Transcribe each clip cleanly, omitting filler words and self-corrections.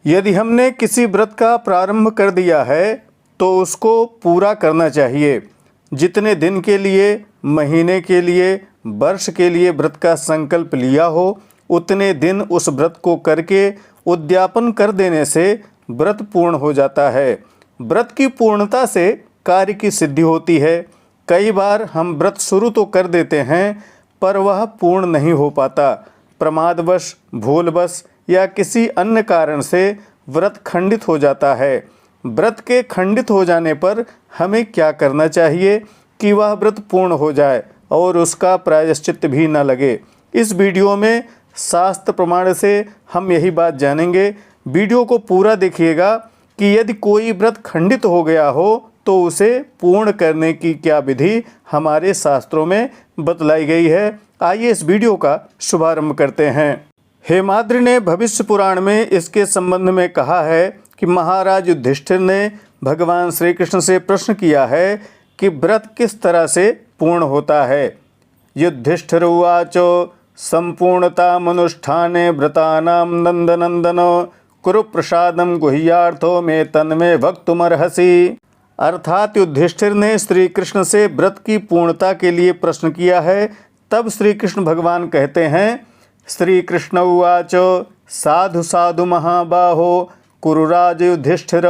यदि हमने किसी व्रत का प्रारंभ कर दिया है तो उसको पूरा करना चाहिए। जितने दिन के लिए, महीने के लिए, वर्ष के लिए व्रत का संकल्प लिया हो उतने दिन उस व्रत को करके उद्यापन कर देने से व्रत पूर्ण हो जाता है। व्रत की पूर्णता से कार्य की सिद्धि होती है। कई बार हम व्रत शुरू तो कर देते हैं पर वह पूर्ण नहीं हो पाता। प्रमादवश, भूलवश या किसी अन्य कारण से व्रत खंडित हो जाता है। व्रत के खंडित हो जाने पर हमें क्या करना चाहिए कि वह व्रत पूर्ण हो जाए और उसका प्रायश्चित भी न लगे। इस वीडियो में शास्त्र प्रमाण से हम यही बात जानेंगे। वीडियो को पूरा देखिएगा कि यदि कोई व्रत खंडित हो गया हो तो उसे पूर्ण करने की क्या विधि हमारे शास्त्रों में बतलाई गई है। आइए इस वीडियो का शुभारंभ करते हैं। हेमाद्रि ने भविष्य पुराण में इसके संबंध में कहा है कि महाराज युधिष्ठिर ने भगवान श्री कृष्ण से प्रश्न किया है कि व्रत किस तरह से पूर्ण होता है। युधिष्ठिर उवाच संपूर्णता मनुष्ठाने व्रतानां नंदनंदन कुरु प्रसादम गुह्यार्थो मे तन्मे भक्तुमर्हसि। अर्थात युधिष्ठिर ने श्री कृष्ण से व्रत की पूर्णता के लिए प्रश्न किया है। तब श्री कृष्ण भगवान कहते हैं, श्री कृष्ण उवाच साधु साधु महाबाहो कुरुराज युधिष्ठिर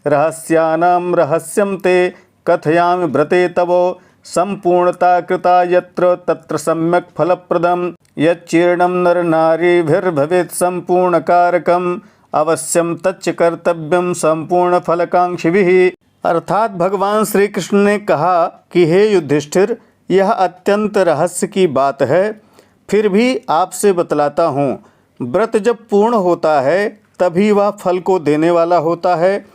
रहस्यानां रहस्यं ते कथयामि व्रते तव संपूर्णता कृता यत्र तत्र सम्यक् फलप्रदं यच्चीर्णं नर नारीभिर्भवेत् संपूर्ण कारकम् अवश्यम तच्च कर्तव्यम संपूर्ण फलकांक्षिभिः। अर्थात भगवान श्री कृष्ण ने कहा कि हे युधिष्ठिर, यह अत्यंत रहस्य की बात है, फिर भी आपसे बतलाता हूँ। व्रत जब पूर्ण होता है तभी वह फल को देने वाला होता है।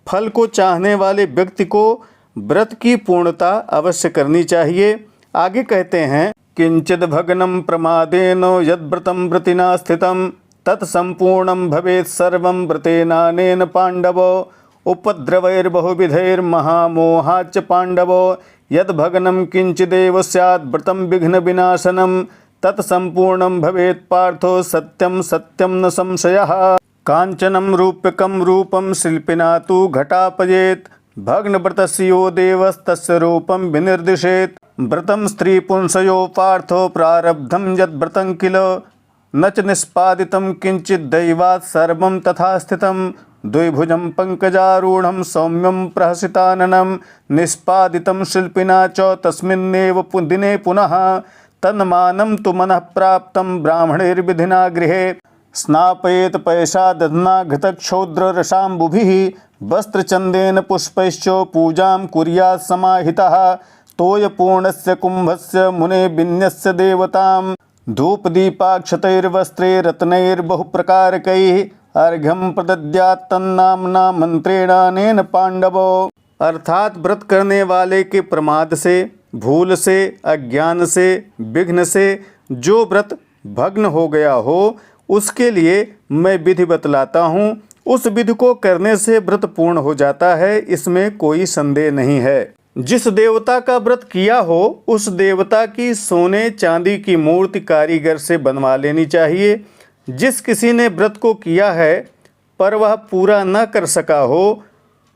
फल को चाहने वाले व्यक्ति को व्रत की पूर्णता अवश्य करनी चाहिए। आगे कहते हैं, किंचिद भग्नं प्रमादेन यद्व्रतं व्रतिना स्थितं तत्संपूर्णं भवेत् सर्वं व्रतेनानेन पांडव उपद्रवैर्बहुविधैर्महामोहाच्च पांडव यद्भग्नं किंचिदेव स्यात् व्रतं विघ्न विनाशनं तत्संपूर्णं भवेत् पार्थो सत्यं सत्यं न संशयः। कांचनं रूप्यकं रूपं शिल्पिना तु घटापयेत् भग्नव्रतस्य यो देवस्तस्य रूपं विनिर्दिशेत्। व्रतं स्त्रीपुंसयो पार्थो प्रारब्धं यद्व्रतं किल न च निष्पादितं किंचित् दैवात् सर्वं तथा स्थितं द्विभुजं पंकजारूढ़ं सौम्यं प्रहसिताननं निष्पादितं शिल्पिना च तस्मिन्नेव दिने पुनः तन्मानं तु मनः प्राप्तं ब्राह्मणैर्विधिना गृहे स्नापयेत् पैसा दधना घृतक्षौद्ररसाम्बुभिः वस्त्रचंदेन पुष्पैश्च पूजां कुर्यात् समाहितः तोयपूर्णस्य कुंभस्य मुने विन्यस्य देवतां धूपदीपाक्षतैर्वस्त्रे रत्नैर्बहुप्रकारकैः अर्घ्यं प्रदद्यात् तन्नाम्ना मंत्रेणानेन पांडवो। अर्थात व्रत करने वाले के प्रमाद से, भूल से, अज्ञान से, विघ्न से जो व्रत भग्न हो गया हो उसके लिए मैं विधि बतलाता हूँ। उस विधि को करने से व्रत पूर्ण हो जाता है, इसमें कोई संदेह नहीं है। जिस देवता का व्रत किया हो उस देवता की सोने चांदी की मूर्ति कारीगर से बनवा लेनी चाहिए। जिस किसी ने व्रत को किया है पर वह पूरा न कर सका हो,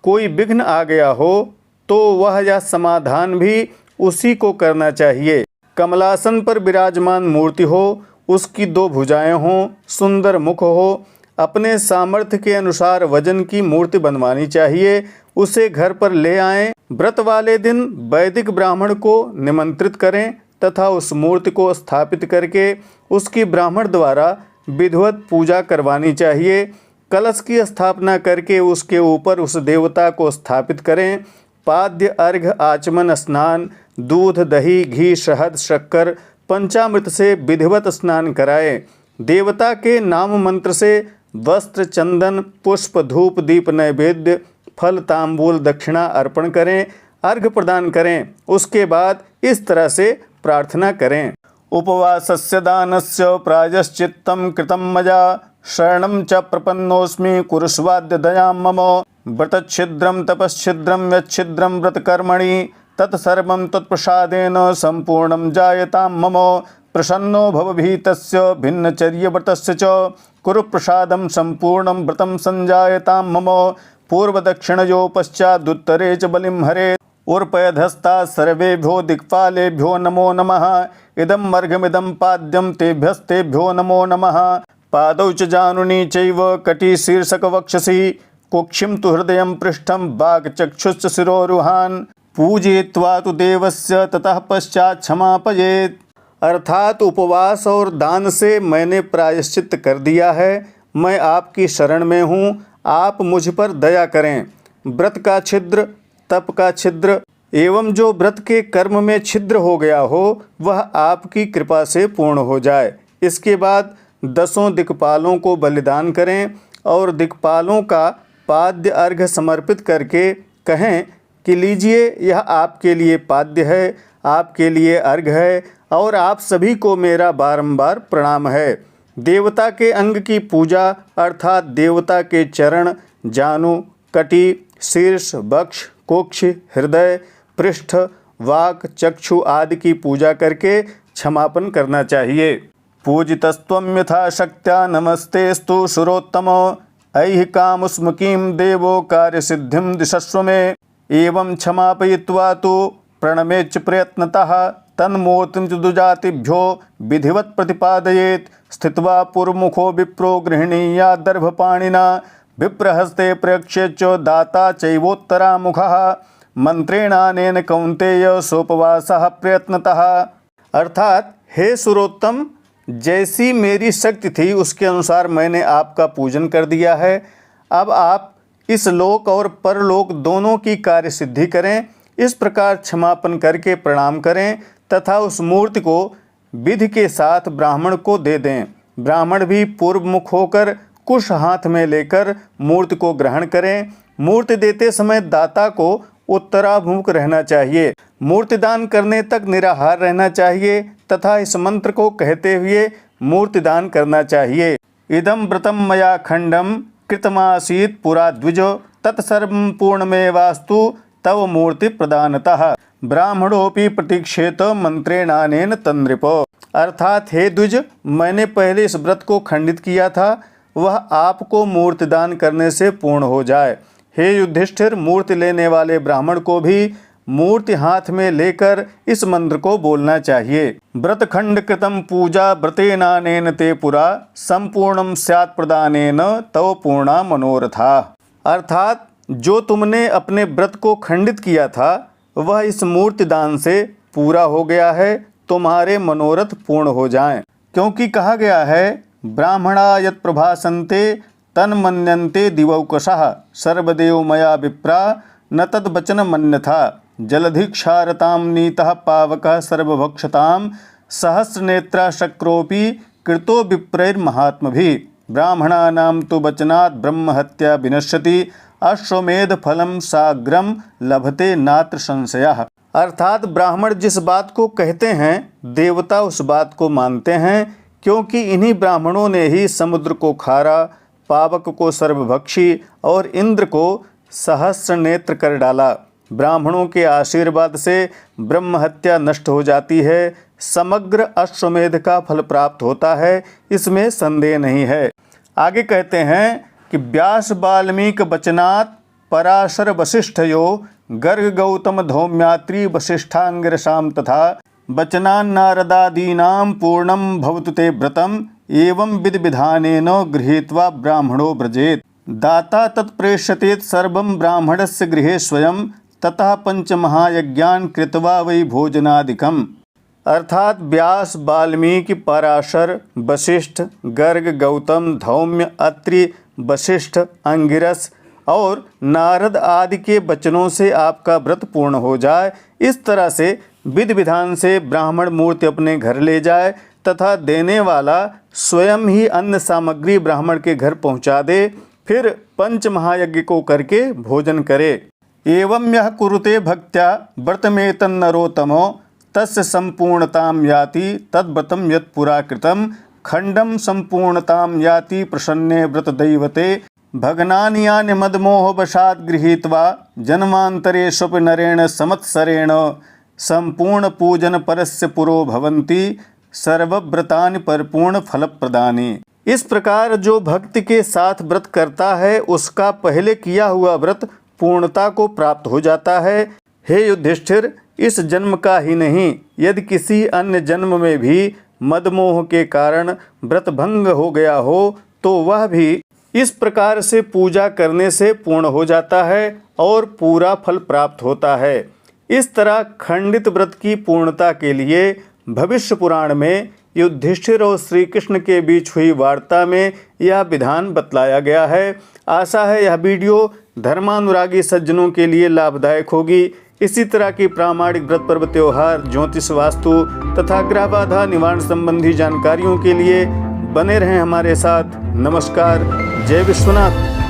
कोई विघ्न आ गया हो तो वह यह समाधान भी उसी को करना चाहिए। कमलासन पर विराजमान मूर्ति हो, उसकी 2 भुजाएं हों, सुंदर मुख हो, अपने सामर्थ्य के अनुसार वजन की मूर्ति बनवानी चाहिए। उसे घर पर ले आएं। व्रत वाले दिन वैदिक ब्राह्मण को निमंत्रित करें तथा उस मूर्ति को स्थापित करके उसकी ब्राह्मण द्वारा विधिवत पूजा करवानी चाहिए। कलश की स्थापना करके उसके ऊपर उस देवता को स्थापित करें। पाद्य, अर्घ्य, आचमन, स्नान, दूध, दही, घी, शहद, शक्कर, पंचामृत से विधिवत स्नान कराएं। देवता के नाम मंत्र से वस्त्र, चंदन, पुष्प, धूप, दीप, नैवेद्य, फल, तांबूल, दक्षिणा अर्पण करें, अर्घ्य प्रदान करें। उसके बाद इस तरह से प्रार्थना करें, उपवासस्य दानस्य प्रायश्चित्तं कृतं मया शरणं च प्रपन्नोऽस्मि कुरुष्वाद्य दयां मम व्रतच्छिद्रं तपश्छिद्रं यच्छिद्रं व्रतकर्मणि तत्सर्वं तत्प्रसादेन संपूर्णं जायतां मम प्रसन्नो भवभीतस्य भिन्नचर्यव्रतस्य च कुरु प्रसादं सम्पूर्णं व्रतं संजायतां मम पूर्वदक्षिणयो पश्चादुत्तरे च बलिं हरे उर्पयधस्ता सर्वेभ्यो दिक्पालेभ्यो नमो नमः इदं मर्घमिदं पाद्यं तेभ्यस्तेभ्यो नमो नमः पादौ च जानुनी चैव कटिशीर्षकवक्षसि कुक्षिं तु हृदयं पृष्ठं वाक्चक्षुश्च शिरोरुहान् पूजयित्वा तु देवस्य ततः पश्चात् क्षमापयेत्। अर्थात उपवास और दान से मैंने प्रायश्चित कर दिया है। मैं आपकी शरण में हूँ, आप मुझ पर दया करें। व्रत का छिद्र, तप का छिद्र एवं जो व्रत के कर्म में छिद्र हो गया हो वह आपकी कृपा से पूर्ण हो जाए। इसके बाद 10 दिक्पालों को बलिदान करें और दिक्पालों का पाद्य अर्घ्य समर्पित करके कहें कि लीजिए यह आपके लिए पाद्य है, आपके लिए अर्घ्य है और आप सभी को मेरा बारंबार प्रणाम है। देवता के अंग की पूजा अर्थात देवता के चरण, जानु, कटी, शीर्ष, वक्ष, कुक्ष, हृदय, पृष्ठ, वाक, चक्षु आदि की पूजा करके क्षमापन करना चाहिए। पूजितस्त्वं यथा शक्त्या नमस्तेस्तु सुरोत्तम ऐहि कामुष्मकीं देवो कार्यसिद्धिं दिशस्व मे एवं क्षमापयित्वा तु प्रणमेच्च प्रयत्नतः तन्मूर्तिं च दुजातिभ्यो विधिवत् प्रतिपादयेत् स्थित्वा पूर्वमुखो विप्रो गृह्णीयात् दर्भपाणिना विप्रहस्ते प्रयक्ष्येच्च दाता चैवोत्तरामुखः मंत्रेणानेन कौन्तेय सोपवासः प्रयत्नतः। अर्थात हे सुरोत्तम, जैसी मेरी शक्ति थी उसके अनुसार मैंने आपका पूजन कर दिया है। अब आप इस लोक और परलोक दोनों की कार्य सिद्धि करें। इस प्रकार क्षमापन करके प्रणाम करें तथा उस मूर्ति को विधि के साथ ब्राह्मण को दे दें। ब्राह्मण भी पूर्व मुख होकर कुश हाथ में लेकर मूर्ति को ग्रहण करें। मूर्ति देते समय दाता को उत्तराभिमुख रहना चाहिए। मूर्ति दान करने तक निराहार रहना चाहिए तथा इस मंत्र को कहते हुए मूर्ति दान करना चाहिए। इदं व्रतं मया खंडम कृतमासीत् पुरा द्विज तत्सर्वं पूर्णमेवास्तु तव मूर्ति प्रदानतः ब्राह्मणोपि प्रतीक्षेत मंत्रेणानेन तन्नृप। अर्थात हे द्विज, मैंने पहले इस व्रत को खंडित किया था, वह आपको मूर्ति दान करने से पूर्ण हो जाए। हे युधिष्ठिर, मूर्ति लेने वाले ब्राह्मण को भी मूर्ति हाथ में लेकर इस मंत्र को बोलना चाहिए। व्रत खंड कृतम पूजा व्रतेनानेन ते पुरा संपूर्णम स्यात् प्रदानेन तव पूर्णा मनोरथा। अर्थात जो तुमने अपने व्रत को खंडित किया था वह इस मूर्ति दान से पूरा हो गया है, तुम्हारे मनोरथ पूर्ण हो जाएं। क्योंकि कहा गया है ब्राह्मणा यत् प्रभासन्ते तन्मन्यन्ते दिवौकशः सर्वदेव मया विप्रा न तद्वचन मन्यथा जलधिक्षारतां नीतः पावकः सर्वभक्षतां सहस्रनेत्रा शक्रोऽपि कृतो विप्रैर्महात्मभिः ब्राह्मणानां तु वचनात् ब्रह्महत्या विनश्यति अश्वमेध फलं साग्रम लभते नात्र संशयः। अर्थात ब्राह्मण जिस बात को कहते हैं देवता उस बात को मानते हैं, क्योंकि इन्हीं ब्राह्मणों ने ही समुद्र को खारा, पावक को सर्वभक्षी और इंद्र को सहस्र नेत्र कर डाला। ब्राह्मणों के आशीर्वाद से ब्रह्म हत्या नष्ट हो जाती है, समग्र अश्वमेध का फल प्राप्त होता है, इसमें संदेह नहीं है। आगे कहते हैं कि व्यास वाल्मीकि वचनात् पराशर वशिष्ठयो गर्ग गौतम धौम्यात्री वशिष्ठांगिरसाम तथा वचनान्नारदादीनां पूर्णं भवतु ते व्रतम् एवं विधि विधानेन गृहीत्वा ब्राह्मणो व्रजेत् दाता तत्प्रेष्यते सर्वं ब्राह्मणस्य गृहे स्वयं ततः पंचमहायज्ञान् कृत्वा वै भोजनादिकम्। अर्थात व्यास, वाल्मीकि, पराशर, वशिष्ठ, गर्ग, गौतम, धौम्य, अत्रि, वशिष्ठ, अंगिरस और नारद आदि के वचनों से आपका व्रत पूर्ण हो जाए। इस तरह से विधि विधान से ब्राह्मण मूर्ति अपने घर ले जाए तथा देने वाला स्वयं ही अन्न सामग्री ब्राह्मण के घर पहुंचा दे, फिर पंच महायज्ञ को करके भोजन करे। एवं यह कुरुते भक्त्या व्रतमेतन्नरोत्तमो तस्य संपूर्णतां याति तद्व्रतं यत् पुरा कृतं खंडम संपूर्णतां याति प्रसन्ने व्रत दैवते भगनानि यानि मदमोह वशात् गृहीत्वा जन्मान्तरेष्वपि नरेण संवत्सरेण संपूर्ण पूजन परस्य पुरो भवन्ति सर्वव्रतानि परिपूर्ण फल प्रदानी। इस प्रकार जो भक्ति के साथ व्रत करता है उसका पहले किया हुआ व्रत पूर्णता को प्राप्त हो जाता है। हे युधिष्ठिर, इस जन्म का ही नहीं, यदि किसी अन्य जन्म में भी मदमोह के कारण व्रत भंग हो गया हो तो वह भी इस प्रकार से पूजा करने से पूर्ण हो जाता है और पूरा फल प्राप्त होता है। इस तरह खंडित व्रत की पूर्णता के लिए भविष्य पुराण में युधिष्ठिर और श्री कृष्ण के बीच हुई वार्ता में यह विधान बतलाया गया है। आशा है यह वीडियो धर्मानुरागी सज्जनों के लिए लाभदायक होगी। इसी तरह की प्रामाणिक व्रत पर्व त्योहार, ज्योतिष, वास्तु तथा ग्रह बाधा निवारण संबंधी जानकारियों के लिए बने रहें हमारे साथ। नमस्कार। जय विश्वनाथ।